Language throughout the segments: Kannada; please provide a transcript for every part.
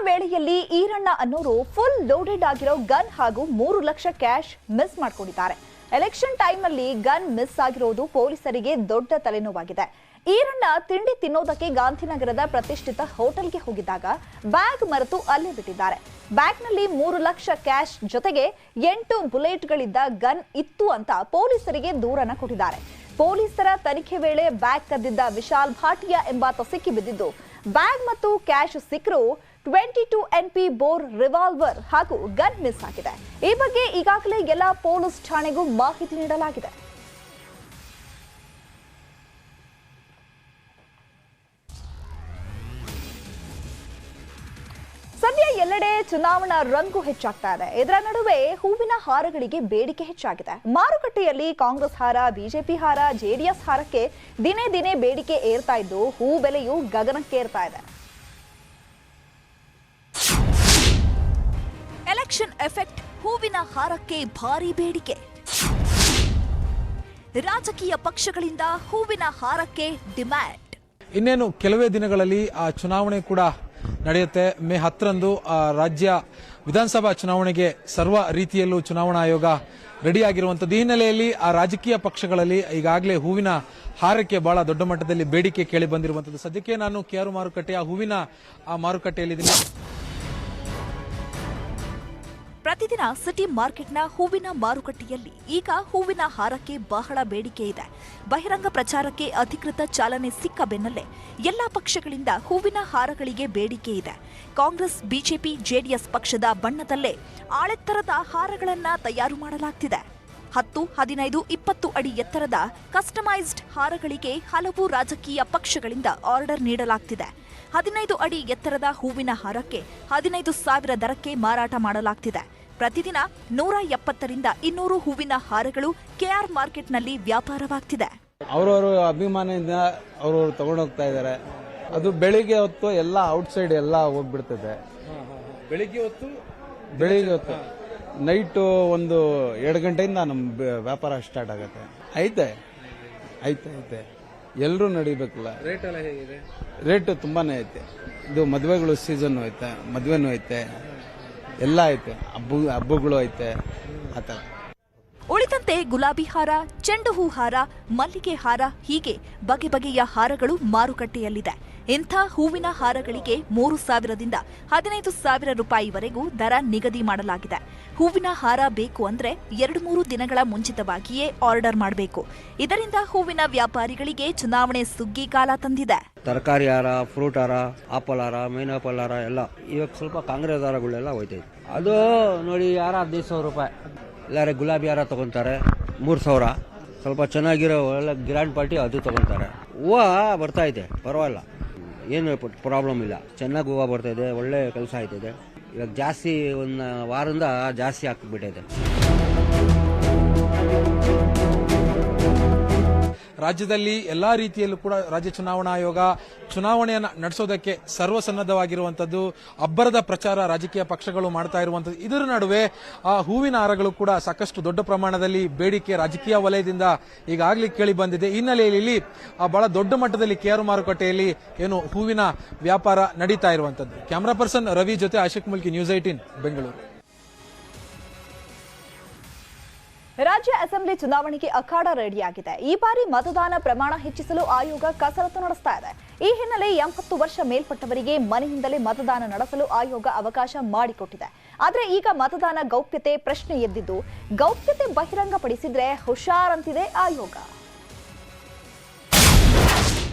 ವೇಳೆಯಲ್ಲಿ ಈರಣ್ಣ ಅನ್ನೋರು ಫುಲ್ ಲೋಡೆಡ್ ಆಗಿರೋ ಗನ್ ಹಾಗೂ 3 ಲಕ್ಷ ಕ್ಯಾಶ್ ಮಿಸ್ ಮಾಡಿಕೊಂಡಿದ್ದಾರೆ. ಎಲೆಕ್ಷನ್ ಟೈಮ್ ಅಲ್ಲಿ ಗನ್ ಮಿಸ್ ಆಗಿರೋದು ಪೊಲೀಸರಿಗೆ ದೊಡ್ಡ ತಲೆನೋವಾಗಿದೆ. ಈರಣ್ಣ ತಿಂಡಿ ತಿನ್ನೋದಕ್ಕೆ ಗಾಂಧಿನಗರದ ಪ್ರತಿಷ್ಠಿತ ಹೋಟೆಲ್ಗೆ ಹೋಗಿದ್ದಾಗ ಬ್ಯಾಗ್ ಮರೆತು ಅಲ್ಲೇ ಬಿಟ್ಟಿದ್ದಾರೆ. ಬ್ಯಾಗ್ನಲ್ಲಿ 3 ಲಕ್ಷ ಕ್ಯಾಶ್ ಜೊತೆಗೆ 8 ಬುಲೆಟ್ಗಳಿದ್ದ ಗನ್ ಇತ್ತು ಅಂತ ಪೊಲೀಸರಿಗೆ ದೂರನ್ನ ಕೊಟ್ಟಿದ್ದಾರೆ. ಪೊಲೀಸರ ತನಿಖೆ ವೇಳೆ ಬ್ಯಾಗ್ ಕದ್ದಿದ್ದ ವಿಶಾಲ್ ಭಾಟಿಯಾ ಎಂಬಾತ ಸಿಕ್ಕಿ ಬಿದ್ದಿದ್ದು, ಬ್ಯಾಗ್ ಮತ್ತು ಕ್ಯಾಶ್ ಸಿಕ್ಕರೂ 22 NP ಬೋರ್ ರಿವಾಲ್ವರ್ ಹಾಗೂ ಗನ್ ಮಿಸ್ ಆಗಿದೆ. ಈ ಬಗ್ಗೆ ಈಗಾಗಲೇ ಎಲ್ಲ ಪೊಲೀಸ್ ಠಾಣೆಗೂ ಮಾಹಿತಿ ನೀಡಲಾಗಿದೆ. ಸದ್ಯ ಎಲ್ಲೆಡೆ ಚುನಾವಣಾ ರಂಗು ಹೆಚ್ಚಾಗ್ತಾ ಇದೆ. ಇದರ ನಡುವೆ ಹೂವಿನ ಹಾರಗಳಿಗೆ ಬೇಡಿಕೆ ಹೆಚ್ಚಾಗಿದೆ. ಮಾರುಕಟ್ಟೆಯಲ್ಲಿ ಕಾಂಗ್ರೆಸ್ ಹಾರ, ಬಿಜೆಪಿ ಹಾರ, ಜೆಡಿಎಸ್ ಹಾರಕ್ಕೆ ದಿನೇ ದಿನೇ ಬೇಡಿಕೆ ಏರ್ತಾ ಇದ್ದು ಹೂ ಬೆಲೆಯು ಗಗನಕ್ಕೇರ್ತಾ ಇದೆ. ಎಲೆಕ್ಷನ್ ಎಫೆಕ್ಟ್, ಹೂವಿನ ಹಾರಕ್ಕೆ ಭಾರಿ ಬೇಡಿಕೆ. ರಾಜಕೀಯ ಪಕ್ಷಗಳಿಂದ ಹೂವಿನ ಹಾರಕ್ಕೆ ಡಿಮ್ಯಾಂಡ್. ಇನ್ನೇನು ಕೆಲವೇ ದಿನಗಳಲ್ಲಿ ಆ ಚುನಾವಣೆ ಕೂಡ ನಡೆಯುತ್ತೆ. ಮೇ 10ರಂದು ರಾಜ್ಯ ವಿಧಾನಸಭಾ ಚುನಾವಣೆಗೆ ಸರ್ವ ರೀತಿಯಲ್ಲೂ ಚುನಾವಣಾ ಆಯೋಗ ರೆಡಿಯಾಗಿರುವಂತದ್ದು. ಈ ಹಿನ್ನೆಲೆಯಲ್ಲಿ ಆ ರಾಜಕೀಯ ಪಕ್ಷಗಳಲ್ಲಿ ಈಗಾಗಲೇ ಹೂವಿನ ಹಾರಕ್ಕೆ ಬಹಳ ದೊಡ್ಡ ಮಟ್ಟದಲ್ಲಿ ಬೇಡಿಕೆ ಕೇಳಿ ಬಂದಿರುವಂತದ್ದು. ಸದ್ಯಕ್ಕೆ ನಾನು ಕೆಆರ್ ಮಾರುಕಟ್ಟೆಯ ಹೂವಿನ ಮಾರುಕಟ್ಟೆಯಲ್ಲಿದ್ದೀನಿ. ಪ್ರತಿದಿನ ಸಿಟಿ ಮಾರ್ಕೆಟ್ನ ಹೂವಿನ ಮಾರುಕಟ್ಟೆಯಲ್ಲಿ ಈಗ ಹೂವಿನ ಹಾರಕ್ಕೆ ಬಹಳ ಬೇಡಿಕೆ ಇದೆ. ಬಹಿರಂಗ ಪ್ರಚಾರಕ್ಕೆ ಅಧಿಕೃತ ಚಾಲನೆ ಸಿಕ್ಕ ಬೆನ್ನಲ್ಲೇ ಎಲ್ಲಾ ಪಕ್ಷಗಳಿಂದ ಹೂವಿನ ಹಾರಗಳಿಗೆ ಬೇಡಿಕೆ ಇದೆ. ಕಾಂಗ್ರೆಸ್, ಬಿಜೆಪಿ, ಜೆಡಿಎಸ್ ಪಕ್ಷದ ಬಣ್ಣದಲ್ಲೇ ಆಳೆತ್ತರದ ಹಾರಗಳನ್ನ ತಯಾರು ಮಾಡಲಾಗ್ತಿದೆ. 10, 15, 20 ಅಡಿ ಎತ್ತರದ ಕಸ್ಟಮೈಸ್ಡ್ ಹಾರಗಳಿಗೆ ಹಲವು ರಾಜಕೀಯ ಪಕ್ಷಗಳಿಂದ ಆರ್ಡರ್ ನೀಡಲಾಗ್ತಿದೆ. 15 ಅಡಿ ಎತ್ತರದ ಹೂವಿನ ಹಾರಕ್ಕೆ 15,000 ದರಕ್ಕೆ ಮಾರಾಟ ಮಾಡಲಾಗ್ತಿದೆ. ಪ್ರತಿದಿನ 170ರಿಂದ 200 ಹೂವಿನ ಹಾರಗಳು ಕೆಆರ್ ಮಾರ್ಕೆಟ್ನಲ್ಲಿ ವ್ಯಾಪಾರವಾಗ್ತಿದೆ. ಅವರವರು ಅಭಿಮಾನದಿಂದ ಅವರವರು ತಗೊಂಡೋಗ್ತಾ ಇದ್ದಾರೆ. ಅದು ಬೆಳಿಗ್ಗೆ ಹೊತ್ತು ಎಲ್ಲ ಔಟ್ಸೈಡ್ ಎಲ್ಲ ಹೋಗ್ಬಿಡ್ತದೆ. ಬೆಳಿಗ್ಗೆ ಹೊತ್ತು ನೈಟು 1-2 ಗಂಟೆಯಿಂದ ನಮ್ಮ ವ್ಯಾಪಾರ ಸ್ಟಾರ್ಟ್ ಆಗುತ್ತೆ. ಐತೆ ಎಲ್ಲರೂ ನಡಿಬೇಕಲ್ಲ. ರೇಟ್ ಎಲ್ಲ ಹೇಗಿದೆ? ರೇಟ್ ತುಂಬಾನೇ ಐತೆ. ಇದು ಮದುವೆಗಳು ಸೀಸನ್ ಐತೆ, ಮದುವೆನೂ ಐತೆ, ಎಲ್ಲ ಐತೆ, ಹಬ್ಬಗಳು ಐತೆ. ಆ ಥರ ಉಳಿದಂತೆ ಗುಲಾಬಿ ಹಾರ, ಚೆಂಡು ಹೂ ಹಾರ, ಮಲ್ಲಿಗೆ ಹಾರ ಹೀಗೆ ಬಗೆ ಬಗೆಯ ಹಾರಗಳು ಮಾರುಕಟ್ಟೆಯಲ್ಲಿದೆ. ಇಂಥ ಹೂವಿನ ಹಾರಗಳಿಗೆ 3,000ದಿಂದ 15,000 ರೂಪಾಯಿವರೆಗೂ ದರ ನಿಗದಿ ಮಾಡಲಾಗಿದೆ. ಹೂವಿನ ಹಾರ ಬೇಕು ಅಂದ್ರೆ 2-3 ದಿನಗಳ ಮುಂಚಿತವಾಗಿಯೇ ಆರ್ಡರ್ ಮಾಡಬೇಕು. ಇದರಿಂದ ಹೂವಿನ ವ್ಯಾಪಾರಿಗಳಿಗೆ ಚುನಾವಣೆ ಸುಗ್ಗಿ ಕಾಲ ತಂದಿದೆ. ತರಕಾರಿ ಹಾರ, ಫ್ರೂಟ್ ಹಾರ, ಆಪಲ್ ಹಾರ, ಮೈನ್ ಆಪಲ್ ಹಾರ ಎಲ್ಲ ಇವಾಗ ಸ್ವಲ್ಪ ಕಾಂಗ್ರೆಸ್ ಹಾರಗಳೆಲ್ಲ ಹೋಯ್ತೈತೆ. ಅದು ನೋಡಿ ಹಾರ 15,000 ರೂಪಾಯಿ. ಎಲ್ಲಾರೆ ಗುಲಾಬಿ ಹಾರ ತಗೊಂತಾರೆ 3,000. ಸ್ವಲ್ಪ ಚೆನ್ನಾಗಿರೋ ಒಳ್ಳೆ ಗ್ರ್ಯಾಂಡ್ ಪಾರ್ಟಿ ಅದು ತಗೊಂತಾರೆ. ಹೂವು ಬರ್ತಾ ಇದೆ, ಪರವಾಗಿಲ್ಲ, ಏನು ಪ್ರಾಬ್ಲಮ್ ಇಲ್ಲ. ಚೆನ್ನಾಗಿ ಹೂವು ಬರ್ತಾ ಇದೆ, ಒಳ್ಳೆ ಕೆಲಸ ಆಯ್ತಿದೆ. ಇವಾಗ ಜಾಸ್ತಿ ಒಂದು ವಾರದಿಂದ ಜಾಸ್ತಿ ಹಾಕಿಬಿಟ್ಟಿದೆ. ರಾಜ್ಯದಲ್ಲಿ ಎಲ್ಲಾ ರೀತಿಯಲ್ಲೂ ಕೂಡ ರಾಜ್ಯ ಚುನಾವಣಾ ಆಯೋಗ ಚುನಾವಣೆಯನ್ನು ನಡೆಸೋದಕ್ಕೆ ಸರ್ವಸನ್ನದ್ಧವಾಗಿರುವಂತದ್ದು. ಅಬ್ಬರದ ಪ್ರಚಾರ ರಾಜಕೀಯ ಪಕ್ಷಗಳು ಮಾಡ್ತಾ ಇರುವಂತದ್ದು. ಇದರ ನಡುವೆ ಆ ಹೂವಿನ ಹಾರಗಳು ಕೂಡ ಸಾಕಷ್ಟು ದೊಡ್ಡ ಪ್ರಮಾಣದಲ್ಲಿ ಬೇಡಿಕೆ ರಾಜಕೀಯ ವಲಯದಿಂದ ಈಗಾಗಲೇ ಕೇಳಿ ಬಂದಿದೆ. ಈ ಹಿನ್ನೆಲೆಯಲ್ಲಿ ಬಹಳ ದೊಡ್ಡ ಮಟ್ಟದಲ್ಲಿ ಕೆಆರ್ ಮಾರುಕಟ್ಟೆಯಲ್ಲಿ ಏನು ಹೂವಿನ ವ್ಯಾಪಾರ ನಡೀತಾ ಇರುವಂತದ್ದು. ಕ್ಯಾಮರಾ ಪರ್ಸನ್ ರವಿ ಜೊತೆ ಆಶಿಕ್ ಮುಲ್ಕಿ, ನ್ಯೂಸ್ 18 ಬೆಂಗಳೂರು. ರಾಜ್ಯ ಅಸೆಂಬ್ಲಿ ಚುನಾವಣೆಗೆ ಅಖಾಡ ರೆಡಿಯಾಗಿದೆ. ಈ ಬಾರಿ ಮತದಾನ ಪ್ರಮಾಣ ಹೆಚ್ಚಿಸಲು ಆಯೋಗ ಕಸರತ್ತು ನಡೆಸ್ತಾ ಇದೆ. ಈ ಹಿನ್ನೆಲೆ 80 ವರ್ಷ ಮೇಲ್ಪಟ್ಟವರಿಗೆ ಮನೆಯಿಂದಲೇ ಮತದಾನ ನಡೆಸಲು ಆಯೋಗ ಅವಕಾಶ ಮಾಡಿಕೊಟ್ಟಿದೆ. ಆದರೆ ಈಗ ಮತದಾನ ಗೌಪ್ಯತೆ ಪ್ರಶ್ನೆ ಎದ್ದಿದ್ದು, ಗೌಪ್ಯತೆ ಬಹಿರಂಗಪಡಿಸಿದ್ರೆ ಹುಷಾರಂತಿದೆ ಆಯೋಗ.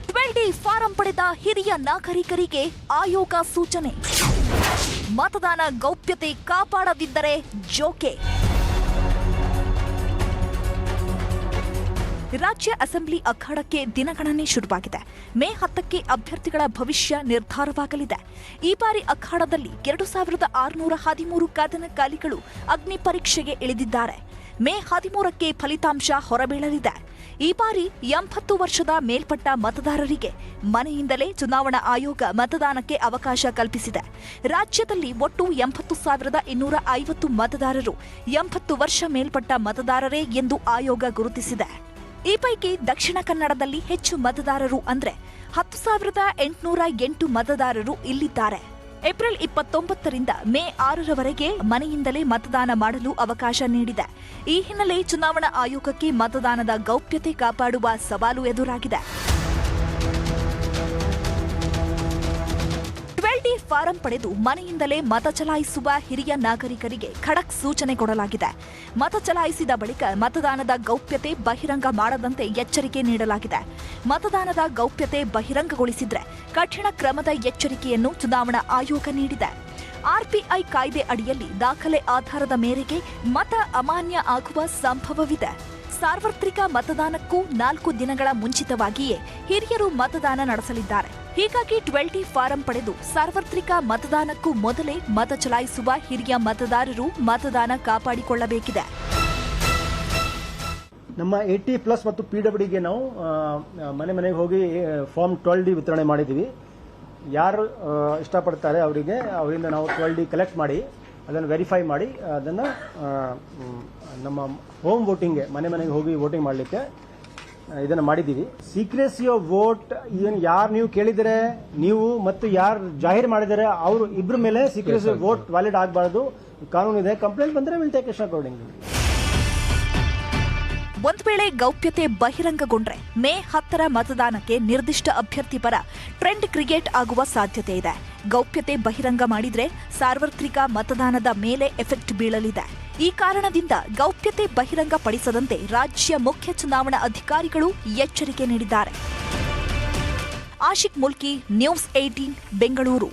12D ಫಾರಂ ಪಡೆದ ಹಿರಿಯ ನಾಗರಿಕರಿಗೆ ಆಯೋಗ ಸೂಚನೆ. ಮತದಾನ ಗೌಪ್ಯತೆ ಕಾಪಾಡದಿದ್ದರೆ ಜೋಕೆ. ರಾಜ್ಯ ಅಸೆಂಬ್ಲಿ ಅಖಾಡಕ್ಕೆ ದಿನಗಣನೆ ಶುರುವಾಗಿದೆ. ಮೇ 10ಕ್ಕೆ ಅಭ್ಯರ್ಥಿಗಳ ಭವಿಷ್ಯ ನಿರ್ಧಾರವಾಗಲಿದೆ. ಈ ಬಾರಿ ಅಖಾಡದಲ್ಲಿ 2,613 ಕದನಕಾಲಿಗಳು ಅಗ್ನಿ ಪರೀಕ್ಷೆಗೆ ಇಳಿದಿದ್ದಾರೆ. ಮೇ 13ಕ್ಕೆ ಫಲಿತಾಂಶ ಹೊರಬೀಳಲಿದೆ. ಈ ಬಾರಿ 80 ವರ್ಷದ ಮೇಲ್ಪಟ್ಟ ಮತದಾರರಿಗೆ ಮನೆಯಿಂದಲೇ ಚುನಾವಣಾ ಆಯೋಗ ಮತದಾನಕ್ಕೆ ಅವಕಾಶ ಕಲ್ಪಿಸಿದೆ. ರಾಜ್ಯದಲ್ಲಿ ಒಟ್ಟು 80,250 ಮತದಾರರು 80 ವರ್ಷ ಮೇಲ್ಪಟ್ಟ ಮತದಾರರೇ ಎಂದು ಆಯೋಗ ಗುರುತಿಸಿದೆ. ಈ ಪೈಕಿ ದಕ್ಷಿಣ ಕನ್ನಡದಲ್ಲಿ ಹೆಚ್ಚು ಮತದಾರರು ಅಂದ್ರೆ 10,808 ಮತದಾರರು ಇಲ್ಲಿದ್ದಾರೆ. ಏಪ್ರಿಲ್ 29ರಿಂದ ಮೇ 6ರವರೆಗೆ ಮನೆಯಿಂದಲೇ ಮತದಾನ ಮಾಡಲು ಅವಕಾಶ ನೀಡಿದೆ. ಈ ಹಿನ್ನೆಲೆ ಚುನಾವಣಾ ಆಯೋಗಕ್ಕೆ ಮತದಾನದ ಗೌಪ್ಯತೆ ಕಾಪಾಡುವ ಸವಾಲು ಎದುರಾಗಿದೆ. 12D ಫಾರಂ ಪಡೆದು ಮನೆಯಿಂದಲೇ ಮತ ಚಲಾಯಿಸುವ ಹಿರಿಯ ನಾಗರಿಕರಿಗೆ ಖಡಕ್ ಸೂಚನೆ ಕೊಡಲಾಗಿದೆ. ಮತ ಚಲಾಯಿಸಿದ ಬಳಿಕ ಮತದಾನದ ಗೌಪ್ಯತೆ ಬಹಿರಂಗ ಮಾಡದಂತೆ ಎಚ್ಚರಿಕೆ ನೀಡಲಾಗಿದೆ. ಮತದಾನದ ಗೌಪ್ಯತೆ ಬಹಿರಂಗಗೊಳಿಸಿದ್ರೆ ಕಠಿಣ ಕ್ರಮದ ಎಚ್ಚರಿಕೆಯನ್ನು ಚುನಾವಣಾ ಆಯೋಗ ನೀಡಿದೆ. ಆರ್ಪಿಐ ಕಾಯ್ದೆ ಅಡಿಯಲ್ಲಿ ದಾಖಲೆ ಆಧಾರದ ಮೇರೆಗೆ ಮತ ಅಮಾನ್ಯ ಆಗುವ ಸಂಭವವಿದೆ. ಸಾರ್ವತ್ರಿಕ ಮತದಾನಕ್ಕೂ 4 ದಿನಗಳ ಮುಂಚಿತವಾಗಿಯೇ ಹಿರಿಯರು ಮತದಾನ ನಡೆಸಲಿದ್ದಾರೆ. ಹೀಗಾಗಿ 12D ಫಾರಂ ಪಡೆದು ಸಾರ್ವತ್ರಿಕ ಮತದಾನಕ್ಕೂ ಮೊದಲೇ ಮತ ಚಲಾಯಿಸುವ ಹಿರಿಯ ಮತದಾರರು ಮತದಾನ ಕಾಪಾಡಿಕೊಳ್ಳಬೇಕಿದೆ. ನಮ್ಮ 80+ ಮತ್ತು PWDಗೆ ನಾವು ಮನೆಗೆ ಹೋಗಿ ಫಾರ್ಮ್ 12D ವಿತರಣೆ ಮಾಡಿದ್ದೀವಿ. ಯಾರು ಇಷ್ಟಪಡ್ತಾರೆ ಅವರಿಂದ ನಾವು 12D ಕಲೆಕ್ಟ್ ಮಾಡಿ ಅದನ್ನು ವೆರಿಫೈ ಮಾಡಿ ಅದನ್ನು ನಮ್ಮ ಹೋಮ್ ವೋಟಿಂಗ್ಗೆ ಮನೆಗೆ ಹೋಗಿ ವೋಟಿಂಗ್ ಮಾಡಲಿಕ್ಕೆ ಇದನ್ನು ಮಾಡಿದ್ದೀವಿ. ಸೀಕ್ರೆಸಿ ಆಫ್ ವೋಟ್ ಯಾರು ನೀವು ಕೇಳಿದರೆ ನೀವು ಮತ್ತು ಯಾರು ಜಾಹೀರು ಮಾಡಿದರೆ ಅವರು ಇಬ್ಬರ ಮೇಲೆ ಸೀಕ್ರೆಸಿ ಆಫ್ ವೋಟ್ ವ್ಯಾಲಿಡ್ ಆಗಬಾರ್ದು ಕಾನೂನು ಇದೆ. ಕಂಪ್ಲೇಂಟ್ ಬಂದರೆ ವಿಲ್ ಟೇಕ್ ಆಕ್ಷನ್ ಅಕಾರ್ಡಿಂಗ್ಲಿ. ಒಂದು ವೇಳೆ ಗೌಪ್ಯತೆ ಬಹಿರಂಗಗೊಂಡ್ರೆ ಮೇ 10ರ ಮತದಾನಕ್ಕೆ ನಿರ್ದಿಷ್ಟ ಅಭ್ಯರ್ಥಿ ಪರ ಟ್ರೆಂಡ್ ಕ್ರಿಯೇಟ್ ಆಗುವ ಸಾಧ್ಯತೆ ಇದೆ. ಗೌಪ್ಯತೆ ಬಹಿರಂಗ ಮಾಡಿದ್ರೆ ಸಾರ್ವತ್ರಿಕ ಮತದಾನದ ಮೇಲೆ ಎಫೆಕ್ಟ್ ಬೀಳಲಿದೆ. ಈ ಕಾರಣದಿಂದ ಗೌಪ್ಯತೆ ಬಹಿರಂಗ ಪಡಿಸದಂತೆ ರಾಜ್ಯ ಮುಖ್ಯ ಚುನಾವಣಾ ಅಧಿಕಾರಿಗಳು ಎಚ್ಚರಿಕೆ ನೀಡಿದ್ದಾರೆ. ಆಶಿಕ್ ಮುಲ್ಕಿ, ನ್ಯೂಸ್ 18 ಬೆಂಗಳೂರು.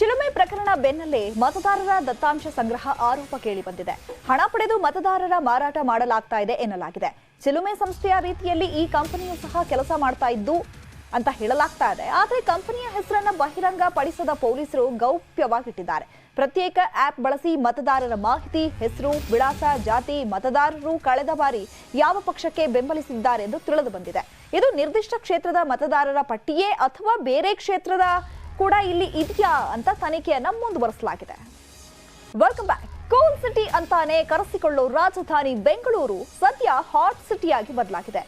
ಚಿಲುಮೆ ಪ್ರಕರಣ ಬೆನ್ನಲ್ಲೇ ಮತದಾರರ ದತ್ತಾಂಶ ಸಂಗ್ರಹ ಆರೋಪ ಕೇಳಿಬಂದಿದೆ. ಹಣ ಪಡೆದು ಮತದಾರರ ಮಾರಾಟ ಮಾಡಲಾಗ್ತಾ ಇದೆ ಎನ್ನಲಾಗಿದೆ. ಚಿಲುಮೆ ಸಂಸ್ಥೆಯ ರೀತಿಯಲ್ಲಿ ಈ ಕಂಪನಿಯು ಸಹ ಕೆಲಸ ಮಾಡ್ತಾ ಇದ್ದು ಅಂತ ಹೇಳಲಾಗ್ತಾ ಇದೆ. ಆದರೆ ಕಂಪನಿಯ ಹೆಸರನ್ನ ಬಹಿರಂಗ ಪಡಿಸದ ಪೊಲೀಸರು ಗೌಪ್ಯವಾಗಿಟ್ಟಿದ್ದಾರೆ. ಪ್ರತ್ಯೇಕ ಆಪ್ ಬಳಸಿ ಮತದಾರರ ಮಾಹಿತಿ, ಹೆಸರು, ವಿಳಾಸ, ಜಾತಿ, ಮತದಾರರು ಕಳೆದ ಬಾರಿ ಯಾವ ಪಕ್ಷಕ್ಕೆ ಬೆಂಬಲಿಸಿದ್ದಾರೆ ಎಂದು ತಿಳಿದು ಬಂದಿದೆ. ಇದು ನಿರ್ದಿಷ್ಟ ಕ್ಷೇತ್ರದ ಮತದಾರರ ಪಟ್ಟಿಯೇ ಅಥವಾ ಬೇರೆ ಕ್ಷೇತ್ರದ ಕೂಡ ಇಲ್ಲಿ ಇದೆಯಾ ಅಂತ ತನಿಖೆಯನ್ನ ಮುಂದುವರಿಸಲಾಗಿದೆ. Welcome back. ಕೂಲ್ ಸಿಟಿ ಅಂತಾನೆ ಕರೆಸಿಕೊಳ್ಳೋ ರಾಜಧಾನಿ ಬೆಂಗಳೂರು ಸದ್ಯ ಹಾಟ್ ಸಿಟಿಯಾಗಿ ಬದಲಾಗಿದೆ.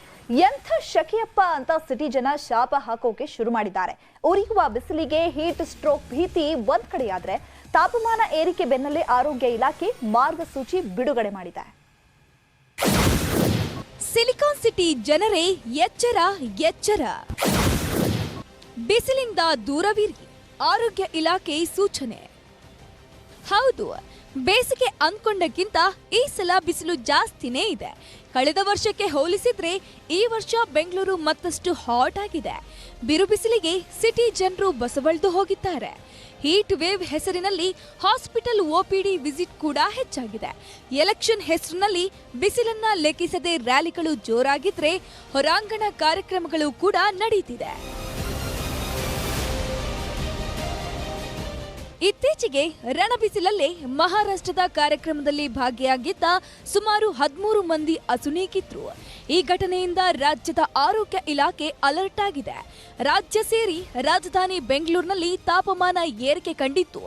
ಎಂಥ ಶಕೆಯಪ್ಪ ಅಂತ ಸಿಟಿ ಜನ ಶಾಪ ಹಾಕೋಕೆ ಶುರು ಮಾಡಿದ್ದಾರೆ. ಉರಿಯುವ ಬಿಸಿಲಿಗೆ ಹೀಟ್ ಸ್ಟ್ರೋಕ್ ಭೀತಿ ಒಂದ್ ಕಡೆಯಾದ್ರೆ, ತಾಪಮಾನ ಏರಿಕೆ ಬೆನ್ನಲ್ಲೇ ಆರೋಗ್ಯ ಇಲಾಖೆ ಮಾರ್ಗಸೂಚಿ ಬಿಡುಗಡೆ ಮಾಡಿದೆ. ಸಿಲಿಕಾನ್ ಸಿಟಿ ಜನರೇ ಎಚ್ಚರ ಎಚ್ಚರ. ಬಿಸಿಲಿಂದ ದೂರವಿರಿ, ಆರೋಗ್ಯ ಇಲಾಖೆ ಸೂಚನೆ. ಹೌದು, ಬೇಸಿಗೆ ಅಂದ್ಕೊಂಡಕ್ಕಿಂತ ಈ ಸಲ ಬಿಸಿಲು ಜಾಸ್ತಿನೇ ಇದೆ. ಕಳೆದ ವರ್ಷಕ್ಕೆ ಹೋಲಿಸಿದ್ರೆ ಈ ವರ್ಷ ಬೆಂಗಳೂರು ಮತ್ತಷ್ಟು ಹಾಟ್ ಆಗಿದೆ. ಬಿರು ಬಿಸಿಲಿಗೆ ಸಿಟಿ ಜನರು ಬಸವಳಿದು ಹೋಗಿದ್ದಾರೆ. ಹೀಟ್ ವೇವ್ ಹೆಸರಿನಲ್ಲಿ ಹಾಸ್ಪಿಟಲ್ OPD ವಿಸಿಟ್ ಕೂಡ ಹೆಚ್ಚಾಗಿದೆ. ಎಲೆಕ್ಷನ್ ಹೆಸರಿನಲ್ಲಿ ಬಿಸಿಲನ್ನ ಲೆಕ್ಕಿಸದೆ ರ್ಯಾಲಿಗಳು ಜೋರಾಗಿದ್ರೆ ಹೊರಾಂಗಣ ಕಾರ್ಯಕ್ರಮಗಳು ಕೂಡ ನಡೆಯುತ್ತಿದೆ. ಇತ್ತೀಚೆಗೆ ರಣಬಿಸಿಲಲ್ಲೇ ಮಹಾರಾಷ್ಟ್ರದ ಕಾರ್ಯಕ್ರಮದಲ್ಲಿ ಭಾಗಿಯಾಗಿದ್ದ ಸುಮಾರು 13 ಮಂದಿ ಅಸುನೀಗಿದ್ರು. ಈ ಘಟನೆಯಿಂದ ರಾಜ್ಯದ ಆರೋಗ್ಯ ಇಲಾಖೆ ಅಲರ್ಟ್ ಆಗಿದೆ. ರಾಜ್ಯ ಸೇರಿ ರಾಜಧಾನಿ ಬೆಂಗಳೂರಿನಲ್ಲಿ ತಾಪಮಾನ ಏರಿಕೆ ಕಂಡಿತ್ತು.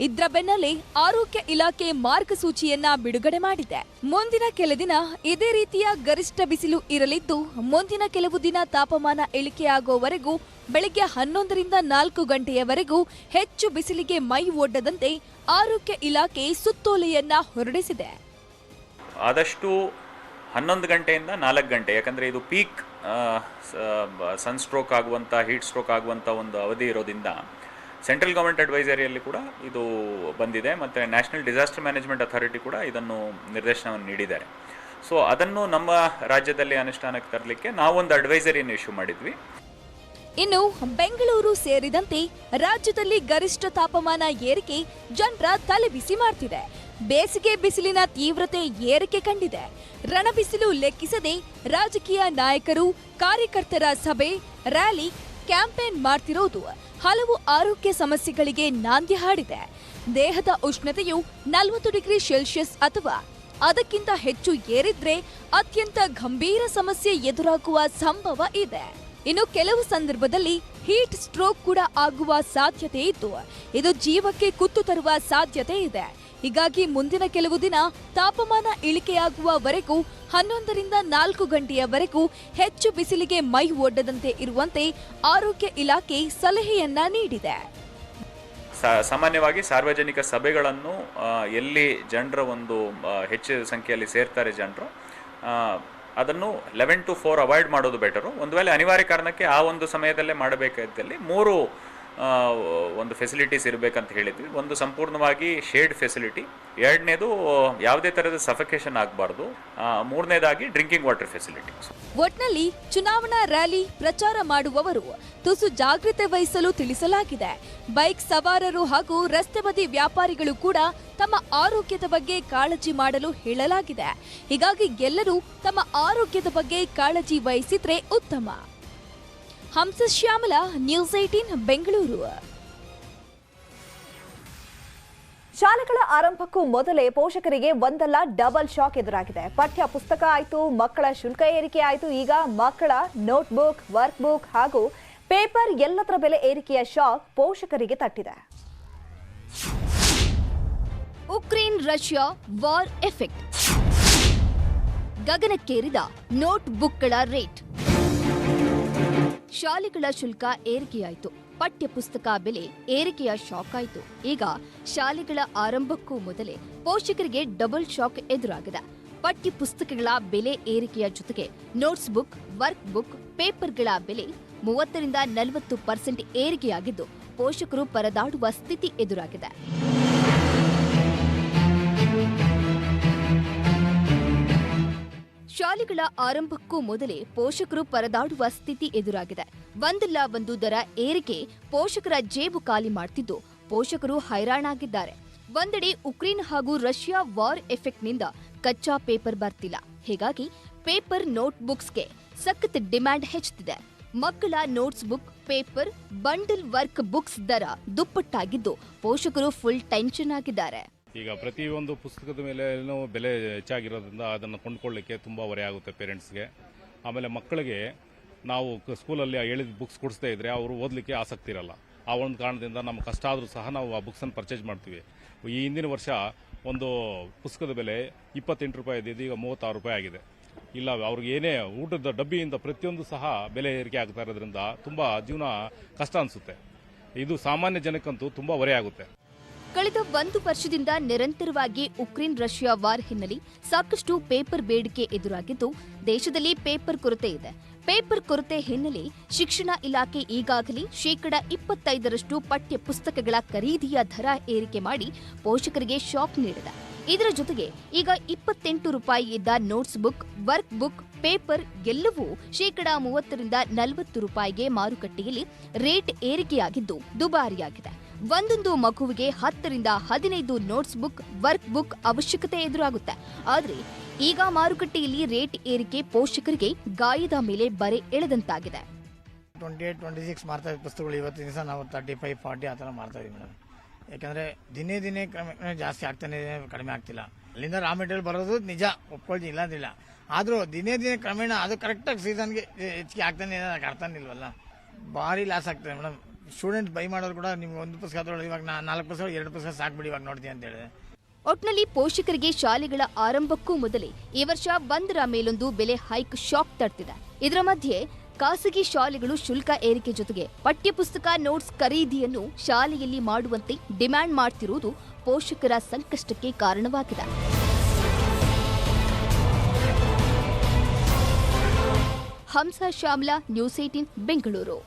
ಇದರ ಬೆನ್ನಲ್ಲೇ ಆರೋಗ್ಯ ಇಲಾಖೆ ಮಾರ್ಗಸೂಚಿಯನ್ನ ಬಿಡುಗಡೆ ಮಾಡಿದೆ. ಮುಂದಿನ ಕೆಲ ದಿನ ಇದೇ ರೀತಿಯ ಗರಿಷ್ಠ ಬಿಸಿಲು ಇರಲಿದ್ದು, ಮುಂದಿನ ಕೆಲವು ದಿನ ತಾಪಮಾನ ಇಳಿಕೆಯಾಗುವವರೆಗೂ ಬೆಳಗ್ಗೆ 11ರಿಂದ 4 ಗಂಟೆಯವರೆಗೂ ಹೆಚ್ಚು ಬಿಸಿಲಿಗೆ ಮೈ ಒಡ್ಡದಂತೆ ಆರೋಗ್ಯ ಇಲಾಖೆ ಸುತ್ತೋಲೆಯನ್ನ ಹೊರಡಿಸಿದೆ. ಆದಷ್ಟು 11 ಗಂಟೆಯಿಂದ 4 ಗಂಟೆ, ಯಾಕಂದರೆ ಇದು ಪೀಕ್ ಸನ್ಸ್ಟ್ರೋಕ್ ಆಗುವಂಥ, ಹೀಟ್ ಸ್ಟ್ರೋಕ್ ಆಗುವಂಥ ಒಂದು ಅವಧಿ ಇರೋದ್ರಿಂದ ಸೆಂಟ್ರಲ್ ಗೌರ್ಮೆಂಟ್ ಅಡ್ವೈಸರಿಯಲ್ಲಿ ಕೂಡ ಇದು ಬಂದಿದೆ. ಮತ್ತು ನ್ಯಾಷನಲ್ ಡಿಸಾಸ್ಟರ್ ಮ್ಯಾನೇಜ್ಮೆಂಟ್ ಅಥಾರಿಟಿ ಕೂಡ ಇದನ್ನು ನಿರ್ದೇಶನವನ್ನು ನೀಡಿದ್ದಾರೆ. ಸೊ ಅದನ್ನು ನಮ್ಮ ರಾಜ್ಯದಲ್ಲಿ ಅನುಷ್ಠಾನಕ್ಕೆ ತರಲಿಕ್ಕೆ ನಾವೊಂದು ಅಡ್ವೈಸರಿಯನ್ನು ಇಶ್ಯೂ ಮಾಡಿದ್ವಿ. ಇನ್ನು ಬೆಂಗಳೂರು ಸೇರಿದಂತೆ ರಾಜ್ಯದಲ್ಲಿ ಗರಿಷ್ಠ ತಾಪಮಾನ ಏರಿಕೆ ಜನರ ತಲೆಬಿಸಿ ಮಾಡ್ತಿದೆ. ಬೇಸಿಗೆ ಬಿಸಿಲಿನ ತೀವ್ರತೆ ಏರಿಕೆ ಕಂಡಿದೆ. ರಣಬಿಸಿಲು ಲೆಕ್ಕಿಸದೆ ರಾಜಕೀಯ ನಾಯಕರು, ಕಾರ್ಯಕರ್ತರ ಸಭೆ, ರ್ಯಾಲಿ, ಕ್ಯಾಂಪೇನ್ ಮಾಡ್ತಿರೋದು ಹಲವು ಆರೋಗ್ಯ ಸಮಸ್ಯೆಗಳಿಗೆ ನಾಂದಿ ಹಾಡಿದೆ. ದೇಹದ ಉಷ್ಣತೆಯು 40 ಡಿಗ್ರಿ ಸೆಲ್ಸಿಯಸ್ ಅಥವಾ ಅದಕ್ಕಿಂತ ಹೆಚ್ಚು ಏರಿದ್ರೆ ಅತ್ಯಂತ ಗಂಭೀರ ಸಮಸ್ಯೆ ಎದುರಾಗುವ ಸಂಭವ ಇದೆ. ಇನ್ನು ಕೆಲವು ಸಂದರ್ಭದಲ್ಲಿ ಹೀಟ್ ಸ್ಟ್ರೋಕ್ ಕೂಡ ಆಗುವ ಸಾಧ್ಯತೆ ಇದ್ದು, ಇದು ಜೀವಕ್ಕೆ ಕುತ್ತು ತರುವ ಸಾಧ್ಯತೆ ಇದೆ. ಹೀಗಾಗಿ ಮುಂದಿನ ಕೆಲವು ದಿನ ತಾಪಮಾನ ಇಳಿಕೆಯಾಗುವವರೆಗೂ 11ರಿಂದ 4 ಗಂಟೆಯವರೆಗೂ ಹೆಚ್ಚು ಬಿಸಿಲಿಗೆ ಮೈ ಒಡ್ಡದಂತೆ ಇರುವಂತೆ ಆರೋಗ್ಯ ಇಲಾಖೆ ಸಲಹೆಯನ್ನ ನೀಡಿದೆ. ಸಾಮಾನ್ಯವಾಗಿ ಸಾರ್ವಜನಿಕ ಸಭೆಗಳನ್ನು ಎಲ್ಲಿ ಜನರ ಒಂದು ಹೆಚ್ಚು ಸಂಖ್ಯೆಯಲ್ಲಿ ಸೇರ್ತಾರೆ ಜನರು, ಅದನ್ನು 11 to 4 ಅವಾಯ್ಡ್ ಮಾಡೋದು ಬೆಟರು. ಒಂದು ವೇಳೆ ಅನಿವಾರ್ಯ ಕಾರಣಕ್ಕೆ ಆ ಒಂದು ಸಮಯದಲ್ಲೇ ಮಾಡಬೇಕಾದಲ್ಲಿ 3 ಒಂದು ಫೆಸಿಲಿಟೀಸ್ ಇರಬೇಕಂತ ಹೇಳಿದ್ವಿ. ಒಂದು ಸಂಪೂರ್ಣವಾಗಿ ಶೇಡ್ ಫೆಸಿಲಿಟಿ, ಎರಡನೇದು ಯಾವುದೇ ಥರದ ಸಫಕೇಶನ್ ಆಗಬಾರ್ದು, ಮೂರನೇದಾಗಿ ಡ್ರಿಂಕಿಂಗ್ ವಾಟರ್ ಫೆಸಿಲಿಟಿ. ಒಟ್ನಲ್ಲಿ ಚುನಾವಣಾ ರ್ಯಾಲಿ ಪ್ರಚಾರ ಮಾಡುವವರು ತುಸು ಜಾಗೃತೆ ವಹಿಸಲು ತಿಳಿಸಲಾಗಿದೆ. ಬೈಕ್ ಸವಾರರು ಹಾಗೂ ರಸ್ತೆ ಬದಿ ವ್ಯಾಪಾರಿಗಳು ಕೂಡ ತಮ್ಮ ಆರೋಗ್ಯದ ಬಗ್ಗೆ ಕಾಳಜಿ ಮಾಡಲು ಹೇಳಲಾಗಿದೆ. ಹೀಗಾಗಿ ಎಲ್ಲರೂ ತಮ್ಮ ಆರೋಗ್ಯದ ಬಗ್ಗೆ ಕಾಳಜಿ ವಹಿಸಿದ್ರೆ ಉತ್ತಮ. ಹಂಸ ಶ್ಯಾಮಲ, ನ್ಯೂಸ್ 18 ಬೆಂಗಳೂರು. ಶಾಲೆಗಳ ಆರಂಭಕ್ಕೂ ಮೊದಲೇ ಪೋಷಕರಿಗೆ ಒಂದಲ್ಲ ಡಬಲ್ ಶಾಕ್ ಎದುರಾಗಿದೆ. ಪಠ್ಯ ಪುಸ್ತಕ ಆಯ್ತು, ಮಕ್ಕಳ ಶುಲ್ಕ ಏರಿಕೆ ಆಯ್ತು, ಈಗ ಮಕ್ಕಳ ನೋಟ್ಬುಕ್, ವರ್ಕ್ ಬುಕ್ ಹಾಗೂ ಪೇಪರ್ ಎಲ್ಲದರ ಬೆಲೆ ಏರಿಕೆಯ ಶಾಕ್ ಪೋಷಕರಿಗೆ ತಟ್ಟಿದೆ. ಉಕ್ರೇನ್ ರಷ್ಯಾ ವಾರ್ ಎಫೆಕ್ಟ್, ಗಗನಕ್ಕೇರಿದ ನೋಟ್ಬುಕ್ಗಳ ರೇಟ್, ಶಾಲೆಗಳ ಶುಲ್ಕ ಏರಿಕೆಯಾಯಿತು, ಪಠ್ಯ ಪುಸ್ತಕ ಬೆಲೆ ಏರಿಕೆಯ ಶಾಕ್ ಆಯಿತು. ಈಗ ಶಾಲೆಗಳ ಆರಂಭಕ್ಕೂ ಮೊದಲೇ ಪೋಷಕರಿಗೆ ಡಬಲ್ ಶಾಕ್ ಎದುರಾಗಿದೆ. ಪಠ್ಯ ಪುಸ್ತಕಗಳ ಬೆಲೆ ಏರಿಕೆಯ ಜೊತೆಗೆ ನೋಟ್ಸ್ ಬುಕ್, ವರ್ಕ್ ಬುಕ್, ಪೇಪರ್ಗಳ ಬೆಲೆ 30ರಿಂದ 40% ಏರಿಕೆಯಾಗಿದ್ದು ಪೋಷಕರು ಪರದಾಡುವ ಸ್ಥಿತಿ ಎದುರಾಗಿದೆ. ಶಾಲೆಗಳ ಆರಂಭಕ್ಕೂ ಮೊದಲೇ ಪೋಷಕರು ಪರದಾಡುವ ಸ್ಥಿತಿ ಎದುರಾಗಿದೆ. ಒಂದಲ್ಲ ಒಂದು ದರ ಏರಿಕೆ ಪೋಷಕರ ಜೇಬು ಖಾಲಿ ಮಾಡ್ತಿದ್ದು ಪೋಷಕರು ಹೈರಾಣಾಗಿದ್ದಾರೆ. ಒಂದೆಡೆ ಉಕ್ರೇನ್ ಹಾಗೂ ರಷ್ಯಾ ವಾರ್ ಎಫೆಕ್ಟ್ನಿಂದ ಕಚ್ಚಾ ಪೇಪರ್ ಬರ್ತಿಲ್ಲ. ಹೀಗಾಗಿ ಪೇಪರ್ ನೋಟ್ಬುಕ್ಸ್ಗೆ ಸಖತ್ ಡಿಮ್ಯಾಂಡ್ ಹೆಚ್ಚುತ್ತಿದೆ. ಮಕ್ಕಳ notes book, paper, bundle work books ದರ ದುಪ್ಪಟ್ಟಾಗಿದ್ದು ಪೋಷಕರು ಫುಲ್ ಟೆನ್ಷನ್ ಆಗಿದ್ದಾರೆ. ಈಗ ಪ್ರತಿಯೊಂದು ಪುಸ್ತಕದ ಮೇಲೆ ಬೆಲೆ ಹೆಚ್ಚಾಗಿರೋದ್ರಿಂದ ಅದನ್ನು ಕೊಂಡ್ಕೊಳ್ಳಿಕ್ಕೆ ತುಂಬ ಹೊರೆ ಆಗುತ್ತೆ ಪೇರೆಂಟ್ಸ್ಗೆ. ಆಮೇಲೆ ಮಕ್ಕಳಿಗೆ ನಾವು ಸ್ಕೂಲಲ್ಲಿ ಹೇಳಿದ ಬುಕ್ಸ್ ಕೊಡಿಸ್ತಾ ಇದ್ರೆ ಅವರು ಓದಲಿಕ್ಕೆ ಆಸಕ್ತಿ ಇರಲ್ಲ. ಆ ಒಂದು ಕಾರಣದಿಂದ ನಮ್ಮ ಕಷ್ಟ ಆದರೂ ಸಹ ನಾವು ಆ ಬುಕ್ಸನ್ನು ಪರ್ಚೇಸ್ ಮಾಡ್ತೀವಿ. ಈ ಹಿಂದಿನ ವರ್ಷ ಒಂದು ಪುಸ್ತಕದ ಬೆಲೆ 28 ರೂಪಾಯಿ ಇದ್ದಿದ್ದು ಈಗ 36 ರೂಪಾಯಿ ಆಗಿದೆ. ಇಲ್ಲ ಅವ್ರಿಗೆ ಏನೇ ಊಟದ ಡಬ್ಬಿಯಿಂದ ಪ್ರತಿಯೊಂದು ಸಹ ಬೆಲೆ ಏರಿಕೆ ಆಗ್ತಾ ಇರೋದ್ರಿಂದ ತುಂಬ ಜೀವನ ಕಷ್ಟ ಅನಿಸುತ್ತೆ. ಇದು ಸಾಮಾನ್ಯ ಜನಕ್ಕಂತೂ ತುಂಬ ಹೊರೆ ಆಗುತ್ತೆ. ಕಳೆದ 1 ವರ್ಷದಿಂದ ನಿರಂತರವಾಗಿ ಉಕ್ರೇನ್ ರಷ್ಯಾ ವಾರ್ ಹಿನ್ನೆಲೆ ಸಾಕಷ್ಟು ಪೇಪರ್ ಬೇಡಿಕೆ ಎದುರಾಗಿದ್ದು ದೇಶದಲ್ಲಿ ಪೇಪರ್ ಕೊರತೆ ಇದೆ. ಪೇಪರ್ ಕೊರತೆ ಹಿನ್ನೆಲೆ ಶಿಕ್ಷಣ ಇಲಾಖೆ ಈಗಾಗಲೇ 25% ಪಠ್ಯ ಪುಸ್ತಕಗಳ ಖರೀದಿಯ ದರ ಏರಿಕೆ ಮಾಡಿ ಪೋಷಕರಿಗೆ ಶಾಕ್ ನೀಡಿದೆ. ಇದರ ಜೊತೆಗೆ ಈಗ 28 ರೂಪಾಯಿ ಇದ್ದ notes book, work book, paper ಎಲ್ಲವೂ 30ರಿಂದ 40 ರೂಪಾಯಿಗೆ ಮಾರುಕಟ್ಟೆಯಲ್ಲಿ ರೇಟ್ ಏರಿಕೆಯಾಗಿದ್ದು ದುಬಾರಿಯಾಗಿದೆ. ಒಂದೊಂದು ಮಗುವಿಗೆ 10ರಿಂದ 15 ನೋಟ್ಸ್ ಬುಕ್, ವರ್ಕ್ ಬುಕ್ ಅವಶ್ಯಕತೆ ಎದುರಾಗುತ್ತೆ. ಆದರೆ ಈಗ ಮಾರುಕಟ್ಟೆಯಲ್ಲಿ ರೇಟ್ ಏರಿಕೆ ಪೋಷಕರಿಗೆ ಗಾಯದ ಮೇಲೆ ಬರೆ ಎಳೆದಂತಾಗಿದೆ. 28-26 ಮಾರ್ತಾ ಇದ್ದ ಪುಸ್ತಕಗಳು ಇವತ್ತಿನ ದಿವಸ ನಾವು 35-40 ಆ ಥರ ಮಾರ್ತಾ ಇದೀವಿ ಮೇಡಮ್. ಯಾಕಂದರೆ ದಿನೇ ಕ್ರಮೇಣ ಜಾಸ್ತಿ ಆಗ್ತಾನೆ, ಕಡಿಮೆ ಆಗ್ತಿಲ್ಲ. ಅಲ್ಲಿಂದ ರಾ ಮೆಟೀರಿಯಲ್ ಬರೋದು ನಿಜ, ಒಪ್ಕೊಳ್ತೀನಿ, ಇಲ್ಲಂದಿಲ್ಲ. ಆದರೂ ದಿನೇ ಕ್ರಮೇಣ ಅದು ಕರೆಕ್ಟಾಗಿ ಸೀಸನ್ಗೆ ಹೆಚ್ಚಿಗೆ ಆಗ್ತಾನೆ, ಅರ್ಥನೇ ಇಲ್ವಲ್ಲ. ಭಾರಿ ಲಾಸ್ ಆಗ್ತದೆ ಮೇಡಮ್. ಸ್ಟೂಡೆಂಟ್ ಬೈ ಮಾಡೋರು ಕೂಡ ನಿಮ್ಗೆ ಒಂದು ಪುಸ್ತಕ ಅದರೊಳಗೆ ಇವಾಗ 4 ಪುಸ್ತಕ 2 ಪುಸ್ತಕ ಸಾಕ್ಬಿಡಿ ಇವಾಗ ನೋಡ್ತೀನಿ ಅಂತ ಹೇಳಿದೆ. ಒಟ್ನಲ್ಲಿ ಪೋಷಕರಿಗೆ ಶಾಲೆಗಳ ಆರಂಭಕ್ಕೂ ಮೊದಲೇ ಈ ವರ್ಷ ಒಂದರ ಮೇಲೊಂದು ಬೆಲೆ ಹೈಕ್ ಶಾಕ್ ತಡ್ತಿದೆ. ಇದರ ಮಧ್ಯೆ ಖಾಸಗಿ ಶಾಲೆಗಳು ಶುಲ್ಕ ಏರಿಕೆ ಜೊತೆಗೆ ಪಠ್ಯಪುಸ್ತಕ ನೋಟ್ಸ್ ಖರೀದಿಯನ್ನು ಶಾಲೆಯಲ್ಲಿ ಮಾಡುವಂತೆ ಡಿಮ್ಯಾಂಡ್ ಮಾಡ್ತಿರುವುದು ಪೋಷಕರ ಸಂಕಷ್ಟಕ್ಕೆ ಕಾರಣವಾಗಿದೆ. ಹಂಸ ಶ್ಯಾಮಲ, ನ್ಯೂಸ್ 18 ಬೆಂಗಳೂರು.